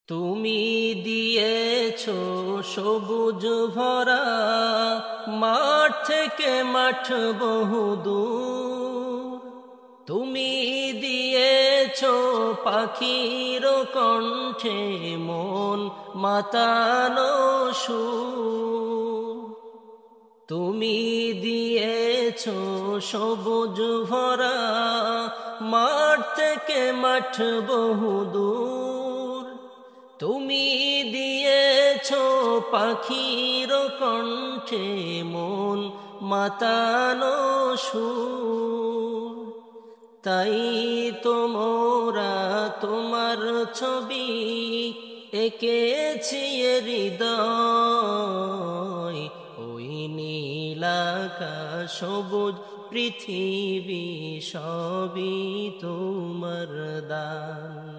তুমি দিয়েছো সবুজ ভরা মাঠ থেকে মাঠ বহুদূর। তুমি দিয়েছো পাখির কণ্ঠে মন মাতানো সুর। তুমি দিয়েছো সবুজ ভরা মাঠ থেকে মাঠ বহুদূর। তুমি দিয়েছো পাখির কণ্ঠে মন মাতানো সুর। তাই তোমরা তোমার ছবি এঁকেছি হৃদয়, ওই নীল আকাশ সবুজ পৃথিবী সবই তোমার দান।